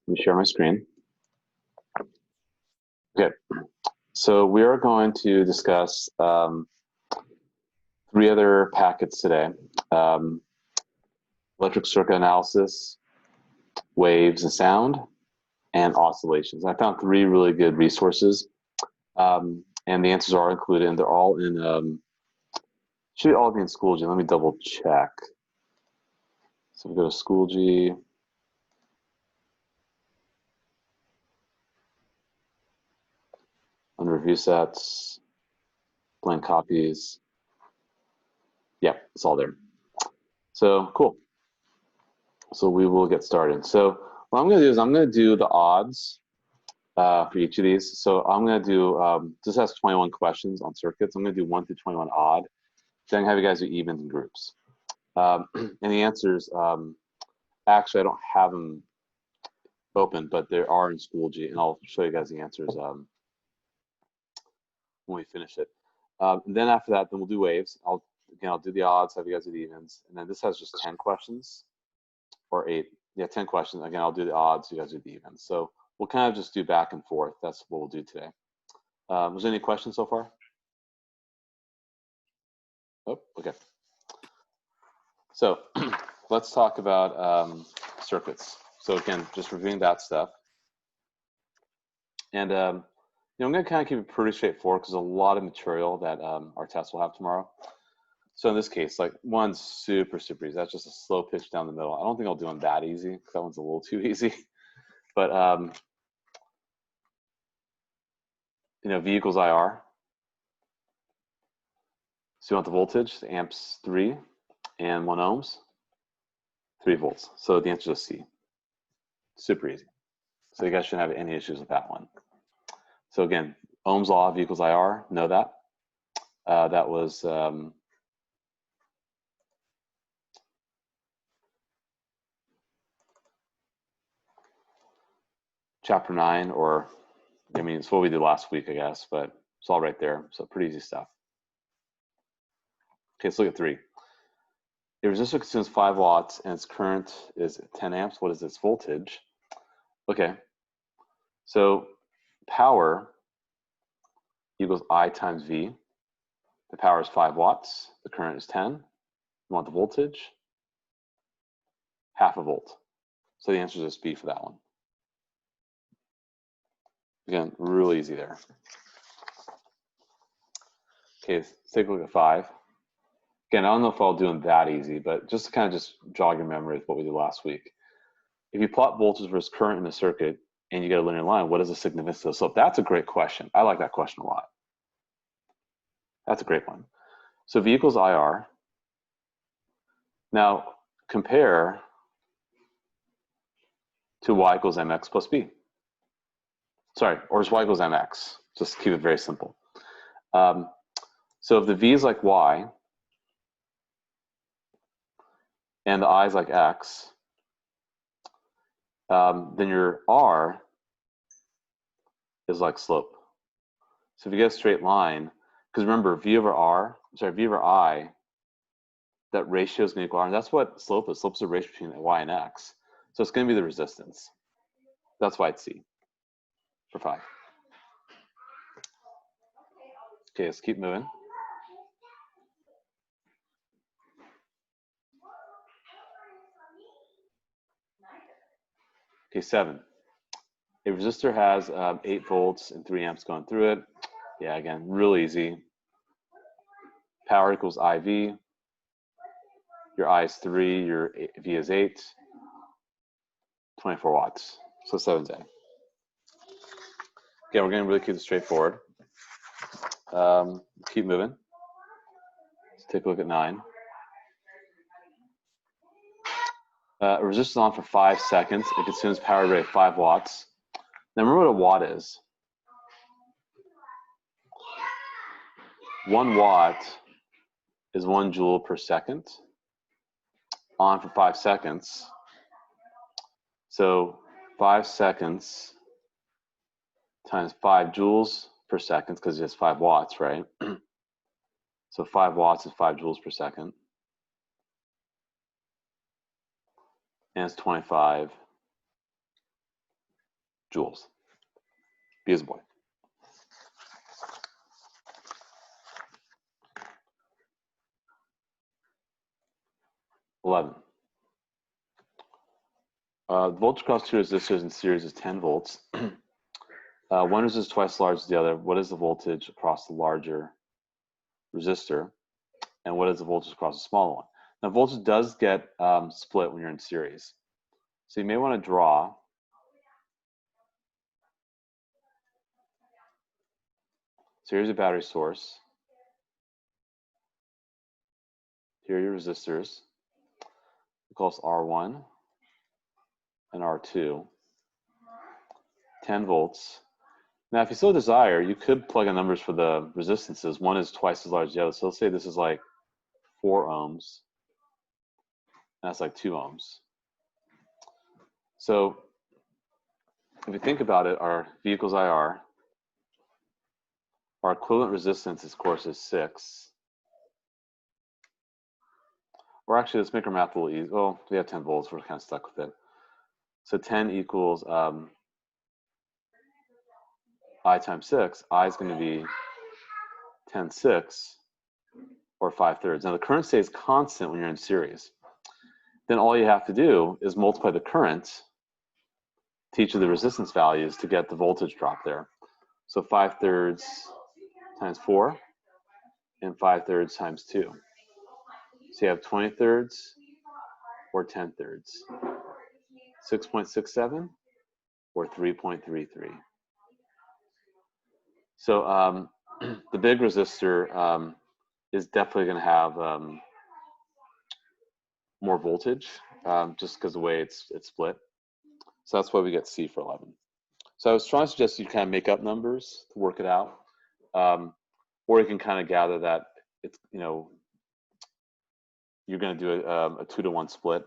Let me share my screen. Okay, so we are going to discuss 3 other packets today. Electric circuit analysis, waves and sound, and oscillations. I found 3 really good resources, and the answers are included, and they're all in, should all be in Schoology. Let me double check. So we go to Schoology. Under review sets, blank copies. Yeah, it's all there. So cool. So we will get started. So what I'm going to do is I'm going to do the odds for each of these. So I'm going to do, this has 21 questions on circuits. I'm going to do 1 through 21 odd. Then have you guys do evens and groups. And the answers, actually I don't have them open, but they are in Schoology, and I'll show you guys the answers when we finish it. And then after that, then we'll do waves. I'll do the odds, have you guys do the evens. And then this has just 10 questions. Or 8, yeah, 10 questions. Again, I'll do the odds, you guys do the evens. So we'll kind of just do back and forth. That's what we'll do today. Was there any questions so far? Oh, okay. So let's talk about circuits. So again, just reviewing that stuff. And you know, I'm going to kind of keep it pretty straightforward because there's a lot of material that our test will have tomorrow. So in this case, like one's super easy. That's just a slow pitch down the middle. I don't think I'll do one that easy because that one's a little too easy. But you know, V equals IR. So you want the voltage, the amps 3 and 1 ohms, 3 volts. So the answer is C. Super easy. So you guys shouldn't have any issues with that one. So again, Ohm's law, V equals IR, know that. That was chapter 9, or I mean, it's what we did last week, I guess, but it's all right there. So pretty easy stuff. Okay, let's look at 3. A resistor consumes 5 watts and its current is 10 amps. What is its voltage? Okay, so power equals I times V. The power is 5 watts. The current is 10. You want the voltage? Half a volt. So the answer is just B for that one. Again, really easy there. Okay, let's take a look at 5. Again, I don't know if I'll do them that easy, but just to kind of just jog your memory of what we did last week. If you plot voltage versus current in a circuit and you get a linear line, what is the significance of the slope? That's a great question. I like that question a lot. That's a great one. So V equals IR. Now compare to Y equals MX plus B. Sorry, or is Y equals MX? Just keep it very simple. So if the V is like Y and the I is like X, then your R is like slope. So if you get a straight line, because remember V over I, that ratio is going to equal R, and that's what slope is. Slope is a ratio between Y and X. So it's going to be the resistance. That's why it's C for 5. Okay, let's keep moving. Okay, 7. A resistor has 8 volts and 3 amps going through it. Yeah, again, real easy. Power equals IV. Your I is 3, your V is 8. 24 watts. So 7's A. Okay, we're going to really keep it straightforward. Keep moving. Let's take a look at 9. A resistor is on for 5 seconds. It consumes power rate of 5 watts. Now remember what a watt is. 1 watt is 1 joule per second. On for 5 seconds. So 5 seconds times 5 joules per second, because it's 5 watts, right? So 5 watts is 5 joules per second. And it's 25 joules. B as a boy. The voltage across two resistors in series is 10 volts. One resistor is twice as large as the other. What is the voltage across the larger resistor? And what is the voltage across the smaller one? Now, voltage does get split when you're in series. So you may want to draw series of battery source. Here are your resistors. We call this R1 and R2. 10 volts. Now, if you so desire, you could plug in numbers for the resistances. One is twice as large as the other. So let's say this is like 4 ohms. And that's like 2 ohms. So if you think about it, our V equals IR. Our equivalent resistance, of course, is 6. Or actually, let's make our math a little easy. Well, we have 10 volts. We're kind of stuck with it. So 10 equals I times 6. I is going to be 10/6, or 5/3. Now, the current stays constant when you're in series. Then all you have to do is multiply the current to each of the resistance values to get the voltage drop there. So 5/3 times 4 and 5/3 times 2. So you have 20/3 or 10/3. 6.67 or 3.33. So the big resistor is definitely going to have more voltage just because of the way it's split. So that's why we get C for 11. So I was trying to suggest you kind of make up numbers to work it out, or you can kind of gather that it's, you know, you're going to do a 2-to-1 split.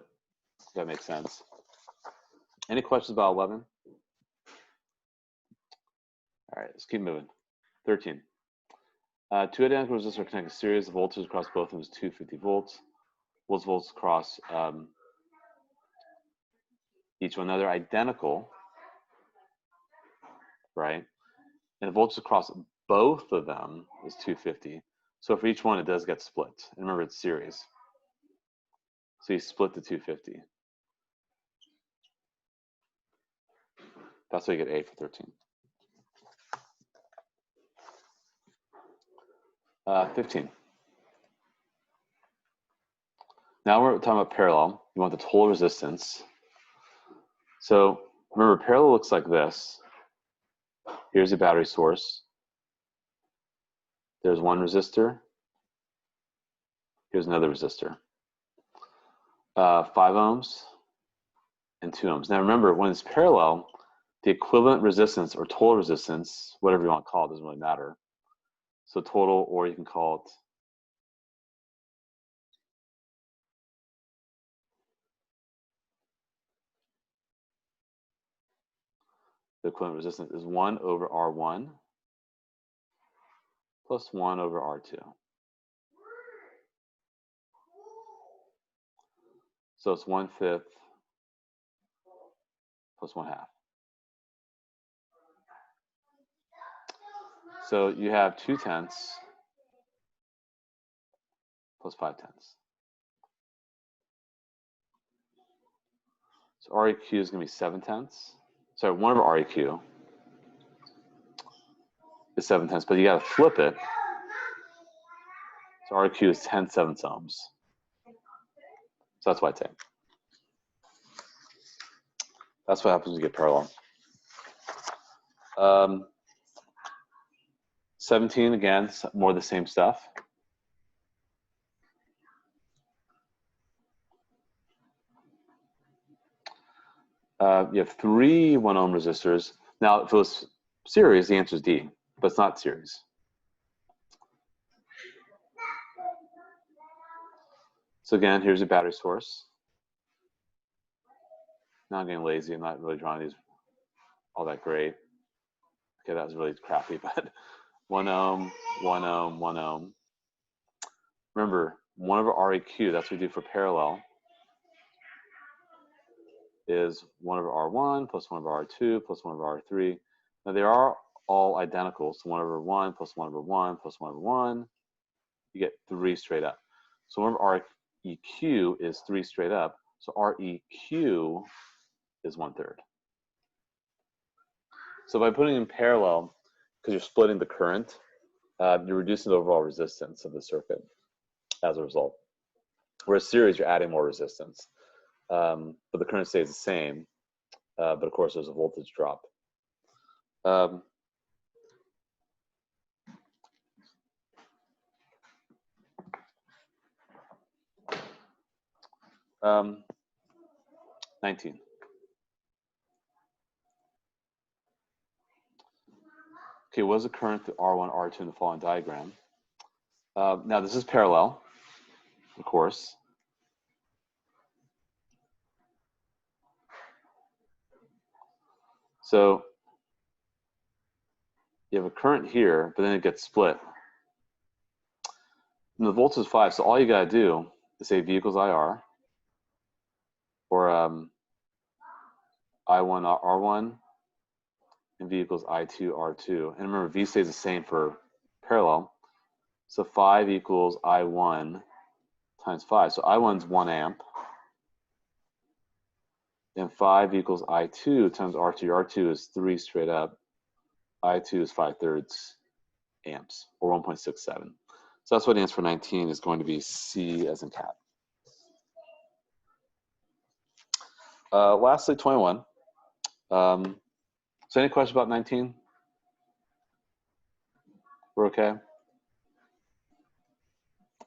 If that makes sense. Any questions about 11? All right, let's keep moving. 13. Two identical resistors are connected in series. The voltage across both of them is 250 volts. What's volts across each one? Now they're identical, right? And the voltage across both of them is 250. So for each one, it does get split. And remember, it's series. So you split the 250. That's why you get A for 13. 15. Now we're talking about parallel. You want the total resistance. So remember, parallel looks like this. Here's a battery source. There's one resistor. Here's another resistor. 5 ohms and 2 ohms. Now remember, when it's parallel, the equivalent resistance or total resistance, whatever you want to call it, doesn't really matter. So total, or you can call it the equivalent resistance is 1 over R1 plus 1 over R2. So it's 1/5 plus 1/2. So you have 2/10 plus 5/10. So REQ is going to be 7/10. Sorry, 1 over REQ is 7/10, but you got to flip it. So REQ is 10/7 ohms. So that's why I take. That's what happens when you get parallel. 17, again, more of the same stuff. You have 3 1-ohm resistors. Now, if it was series, the answer is D, but it's not series. So again, here's a battery source. Now I'm getting lazy. I'm not really drawing these all that great. Okay, that was really crappy, but 1 ohm, 1 ohm, 1 ohm. Remember, 1 over REQ, that's what we do for parallel, is 1 over R1 plus 1 over R2 plus 1 over R3. Now they are all identical, so 1 over 1 plus 1 over 1 plus 1 over 1, you get 3 straight up. So 1 over REQ is 3 straight up, so REQ is 1/3. So by putting in parallel, because you're splitting the current, you're reducing the overall resistance of the circuit as a result. Whereas series, you're adding more resistance, but the current stays the same. But of course, there's a voltage drop. 19. Okay, what is the current through R1, R2 in the following diagram? Now this is parallel, of course. So you have a current here, but then it gets split. And the voltage is 5, so all you gotta do is say V equals IR, or I1 R1, and V equals I2 R2. And remember, V stays the same for parallel. So 5 equals I1 times 5. So I1 is 1 amp. And 5 equals I2 times R2. R2 is 3 straight up. I2 is 5/3 amps, or 1.67. So that's what the answer for 19 is going to be, C as in cat. Lastly, 21. So any questions about 19? We're okay?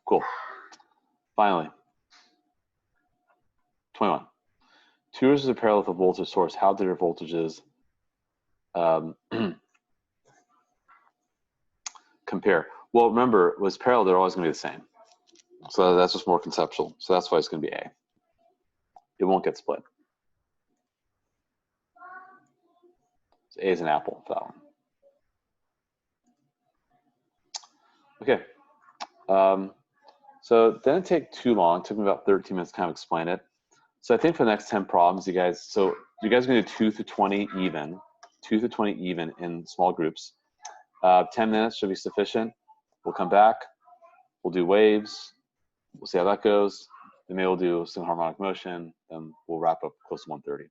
Cool. Finally, 21. Two resistors are parallel with a voltage source. How did their voltages compare? Well, remember, with parallel, they're always going to be the same. So that's just more conceptual. So that's why it's going to be A. It won't get split. So A is an apple for that one. Okay. So it didn't take too long. It took me about 13 minutes to kind of explain it. So I think for the next 10 problems, you guys are going to do 2 through 20 even. 2 through 20 even in small groups. 10 minutes should be sufficient. We'll come back. We'll do waves. We'll see how that goes. Then maybe we'll do some harmonic motion. Then we'll wrap up close to 1:30.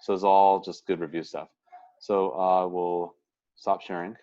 So it's all just good review stuff. So we'll stop sharing.